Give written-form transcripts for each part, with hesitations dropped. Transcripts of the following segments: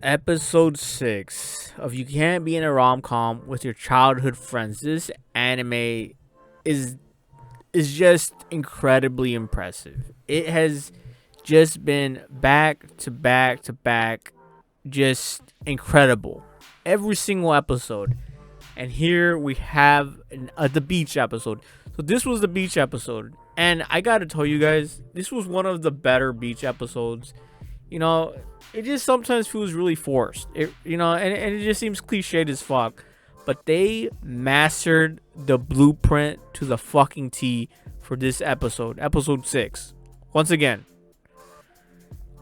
Episode 6 of You Can't Be in a Rom-Com with Your Childhood Friends. This anime is just incredibly impressive. It has just been back to back to back, just incredible. Every single episode. And here we have the beach episode. So this was the beach episode. And I gotta tell you guys, this was one of the better beach episodes. You know, it just sometimes feels really forced. And it just seems cliched as fuck. But they mastered the blueprint to the fucking T for this episode, episode 6. Once again,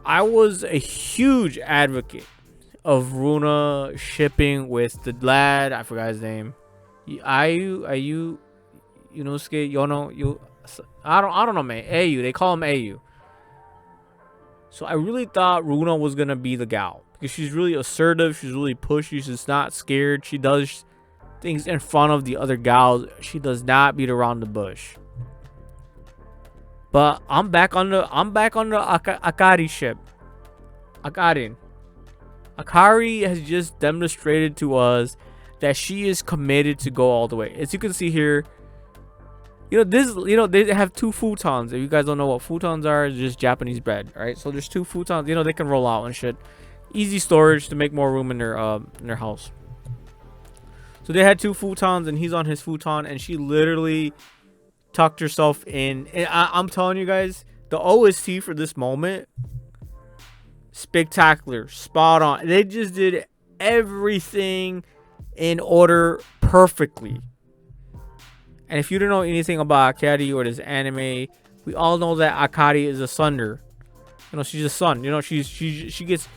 I was a huge advocate of Runa shipping with the lad. I forgot his name. Ayu, Yunosuke, Yono, you. I don't know, man. Ayu. They call him Ayu. So I really thought Runa was gonna be the gal because she's really assertive. She's really pushy. She's not scared. She does things in front of the other gals. She does not beat around the bush. But I'm back on the Akari ship. Akari has just demonstrated to us that she is committed to go all the way. As you can see here, they have 2 futons. If you guys don't know what futons are, it's just Japanese bread, right? So there's 2 futons. They can roll out and shit. Easy storage to make more room in their house. So they had 2 futons, and he's on his futon, and she literally tucked herself in. And I'm telling you guys, the OST for this moment, spectacular, spot on. They just did everything in order perfectly. And if you don't know anything about Akari or this anime, we all know that Akari is a sunder. She's a sun. She gets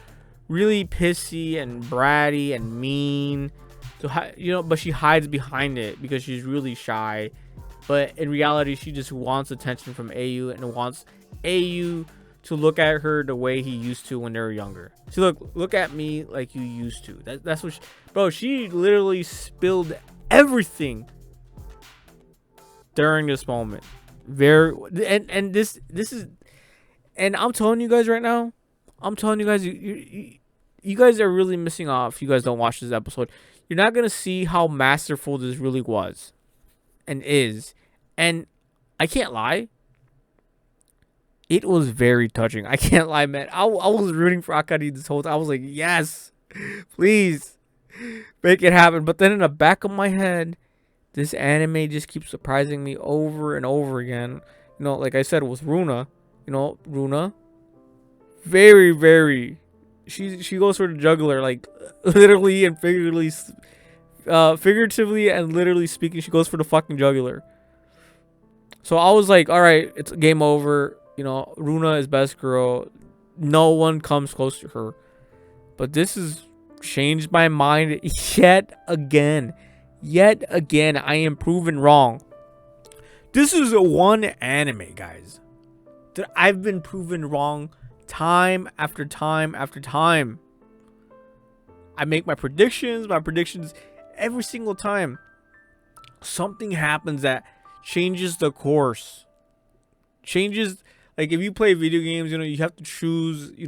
really pissy and bratty and mean. So but she hides behind it because she's really shy. But in reality, she just wants attention from Ayu and wants Ayu to look at her the way he used to when they were younger. See, look at me like you used to. That's what she literally spilled everything during this moment. This is, and I'm telling you guys right now, you guys are really missing off if you guys don't watch this episode. You're not gonna see how masterful this really was and is. And I can't lie, it was very touching. I can't lie, man. I was rooting for Akari this whole time. I was like, yes, please make it happen. But then in the back of my head, this anime just keeps surprising me over and over again. Like I said with Runa, Runa, very, very, she goes for the juggler, like literally and figuratively and literally speaking, she goes for the fucking jugular. So I was like, all right, it's game over. Runa is best girl. No one comes close to her. But this has changed my mind yet again. Yet again, I am proven wrong. This is one anime, guys, that I've been proven wrong time after time after time. I make my predictions every single time. Something happens that changes the course. Changes, like if you play video games, you have to choose, you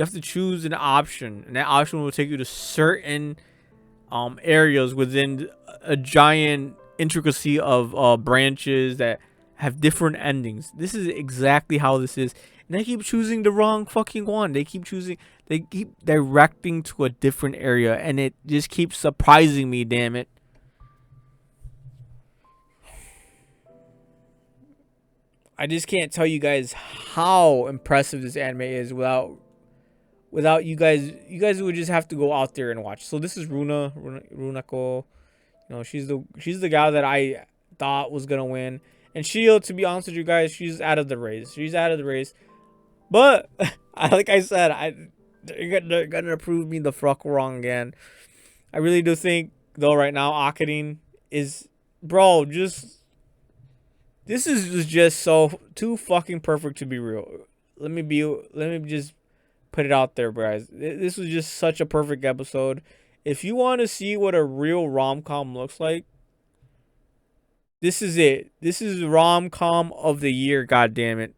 have to choose an option, and that option will take you to certain areas within a giant intricacy of branches that have different endings. This is exactly how this is, and they keep choosing the wrong fucking one. They keep directing to a different area, and it just keeps surprising me. Damn it! I just can't tell you guys how impressive this anime is without you guys. You guys would just have to go out there and watch. So this is Runako. She's the guy that I thought was gonna win. And Shield, to be honest with you guys, she's out of the race. But like I said, they're gonna prove me the fuck wrong again. I really do think though right now Akarin is, bro, this is just so too fucking perfect to be real. Let me just put it out there, guys. This was just such a perfect episode. If you want to see what a real rom-com looks like, this is it. This is rom-com of the year, god damn it.